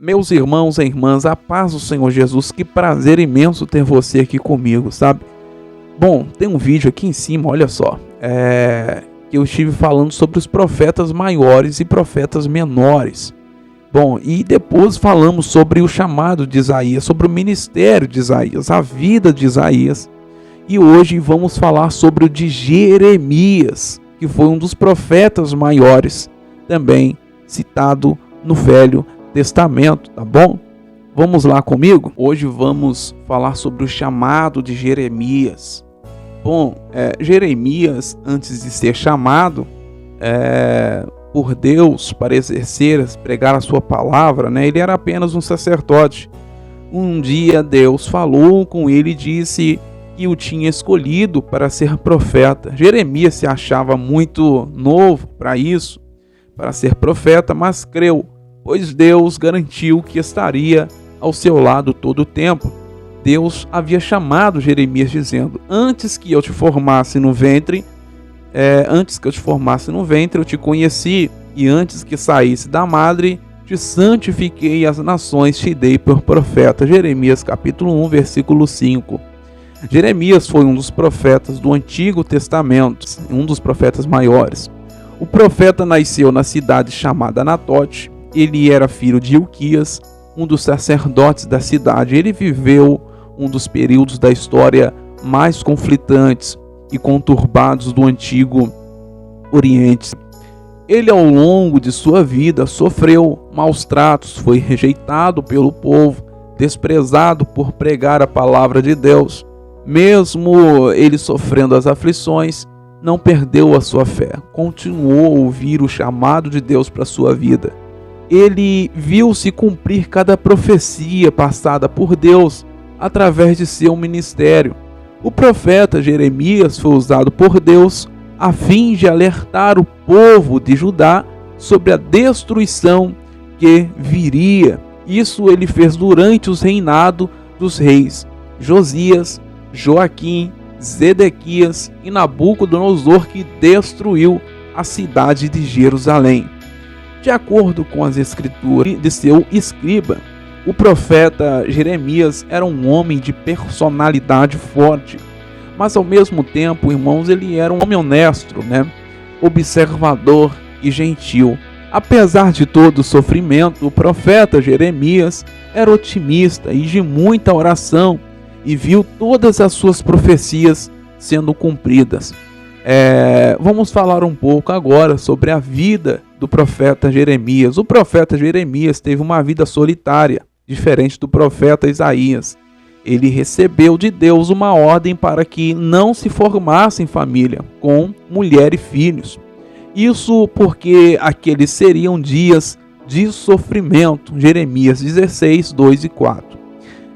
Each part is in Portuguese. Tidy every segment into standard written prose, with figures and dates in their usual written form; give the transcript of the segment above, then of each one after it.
Meus irmãos e irmãs, a paz do Senhor Jesus, que prazer imenso ter você aqui comigo, sabe? Bom, tem um vídeo aqui em cima, olha só, que eu estive falando sobre os profetas maiores e profetas menores. Bom, e depois falamos sobre o chamado de Isaías, sobre o ministério de Isaías, a vida de Isaías. E hoje vamos falar sobre o de Jeremias, que foi um dos profetas maiores, também citado no Velho Testamento, tá bom? Vamos lá comigo? Hoje vamos falar sobre o chamado de Jeremias. Bom, Jeremias, antes de ser chamado por Deus para pregar a sua palavra, ele era apenas um sacerdote. Um dia Deus falou com ele e disse que o tinha escolhido para ser profeta. Jeremias se achava muito novo para isso, para ser profeta, mas creu, pois Deus garantiu que estaria ao seu lado todo o tempo. Deus havia chamado Jeremias dizendo: antes que eu te formasse no ventre, eu te conheci, e antes que saísse da madre, te santifiquei, e as nações te dei por profeta. Jeremias capítulo 1, versículo 5. Jeremias foi um dos profetas do Antigo Testamento, um dos profetas maiores. O profeta nasceu na cidade chamada Anatote. Ele era filho de Ilquias, um dos sacerdotes da cidade. Ele viveu um dos períodos da história mais conflitantes e conturbados do Antigo Oriente. Ele, ao longo de sua vida, sofreu maus tratos, foi rejeitado pelo povo, desprezado por pregar a palavra de Deus. Mesmo ele sofrendo as aflições, não perdeu a sua fé, continuou a ouvir o chamado de Deus para a sua vida. Ele viu se cumprir cada profecia passada por Deus através de seu ministério. O profeta Jeremias foi usado por Deus a fim de alertar o povo de Judá sobre a destruição que viria. Isso ele fez durante os reinados dos reis Josias, Joaquim, Zedequias e Nabucodonosor, que destruiu a cidade de Jerusalém. De acordo com as escrituras de seu escriba, o profeta Jeremias era um homem de personalidade forte, mas ao mesmo tempo, irmãos, ele era um homem honesto, observador e gentil. Apesar de todo o sofrimento, o profeta Jeremias era otimista e de muita oração, e viu todas as suas profecias sendo cumpridas. Vamos falar um pouco agora sobre a vida do profeta Jeremias. O profeta Jeremias teve uma vida solitária, diferente do profeta Isaías. Ele recebeu de Deus uma ordem para que não se formasse em família, com mulher e filhos. Isso porque aqueles seriam dias de sofrimento. Jeremias 16, 2 e 4.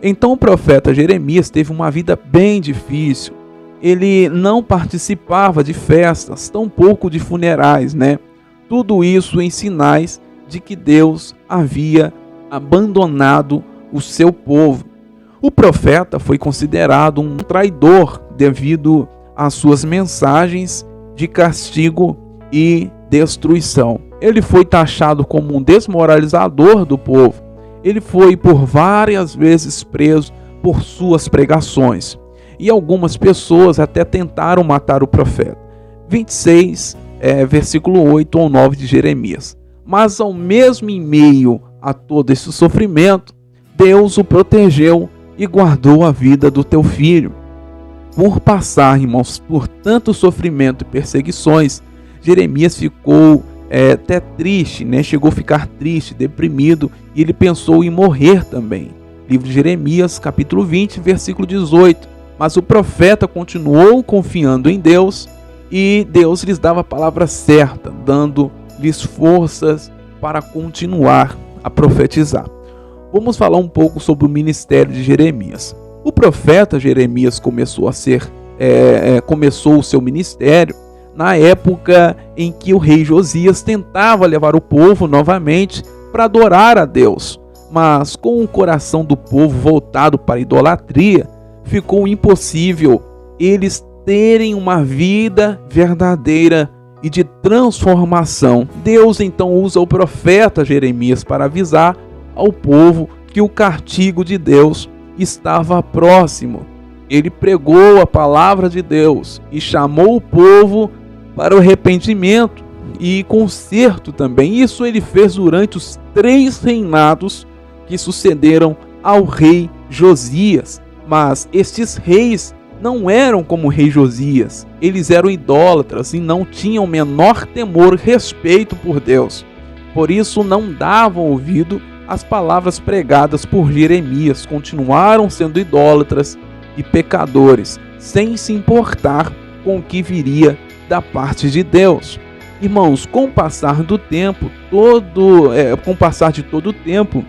Então o profeta Jeremias teve uma vida bem difícil. Ele não participava de festas, tampouco de funerais, Tudo isso em sinais de que Deus havia abandonado o seu povo. O profeta foi considerado um traidor devido às suas mensagens de castigo e destruição. Ele foi taxado como um desmoralizador do povo. Ele foi por várias vezes preso por suas pregações. E algumas pessoas até tentaram matar o profeta. 26, versículo 8 ou 9 de Jeremias. Mas ao mesmo em meio a todo esse sofrimento, Deus o protegeu e guardou a vida do teu filho. Por passar, irmãos, por tanto sofrimento e perseguições, Jeremias ficou até triste, chegou a ficar triste, deprimido, e ele pensou em morrer também. Livro de Jeremias, capítulo 20, versículo 18. Mas o profeta continuou confiando em Deus, e Deus lhes dava a palavra certa, dando-lhes forças para continuar a profetizar. Vamos falar um pouco sobre o ministério de Jeremias. O profeta Jeremias começou o seu ministério na época em que o rei Josias tentava levar o povo novamente para adorar a Deus. Mas com o coração do povo voltado para a idolatria, ficou impossível eles terem uma vida verdadeira e de transformação. Deus então usa o profeta Jeremias para avisar ao povo que o castigo de Deus estava próximo. Ele pregou a palavra de Deus e chamou o povo para o arrependimento e conserto também. Isso ele fez durante os 3 reinados que sucederam ao rei Josias. Mas estes reis não eram como o rei Josias. Eles eram idólatras e não tinham o menor temor e respeito por Deus. Por isso não davam ouvido às palavras pregadas por Jeremias. Continuaram sendo idólatras e pecadores, sem se importar com o que viria da parte de Deus. Irmãos, com o passar de todo o tempo,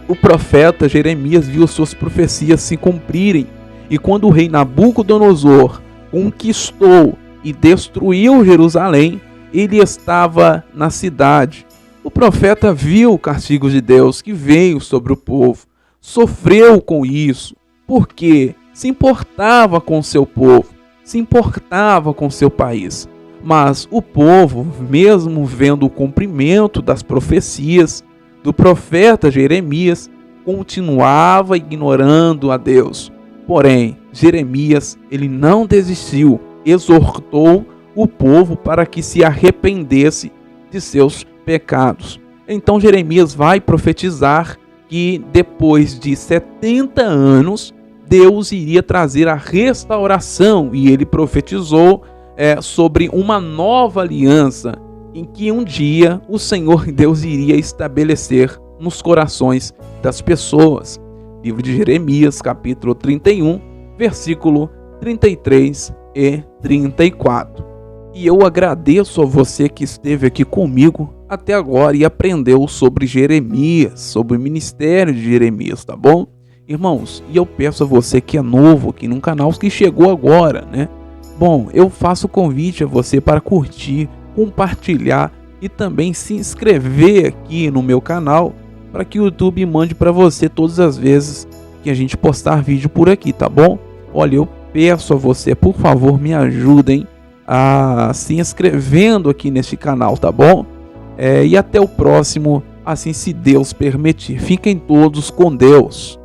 o profeta Jeremias viu suas profecias se cumprirem. E quando o rei Nabucodonosor conquistou e destruiu Jerusalém, ele estava na cidade. O profeta viu o castigo de Deus que veio sobre o povo, sofreu com isso, porque se importava com seu povo, se importava com seu país. Mas o povo, mesmo vendo o cumprimento das profecias do profeta Jeremias, continuava ignorando a Deus. Porém, Jeremias, ele não desistiu, exortou o povo para que se arrependesse de seus pecados. Então Jeremias vai profetizar que depois de 70 anos, Deus iria trazer a restauração, e ele profetizou sobre uma nova aliança, em que um dia o Senhor Deus iria estabelecer nos corações das pessoas. Livro de Jeremias, capítulo 31, versículo 33 e 34. E eu agradeço a você que esteve aqui comigo até agora e aprendeu sobre Jeremias, sobre o ministério de Jeremias, tá bom? Irmãos, e eu peço a você que é novo aqui no canal, que chegou agora, né? Bom, eu faço o convite a você para curtir, compartilhar e também se inscrever aqui no meu canal, para que o YouTube mande para você todas as vezes que a gente postar vídeo por aqui, tá bom? Olha, eu peço a você, por favor, me ajudem a se inscrevendo aqui neste canal, tá bom? E até o próximo, assim se Deus permitir. Fiquem todos com Deus.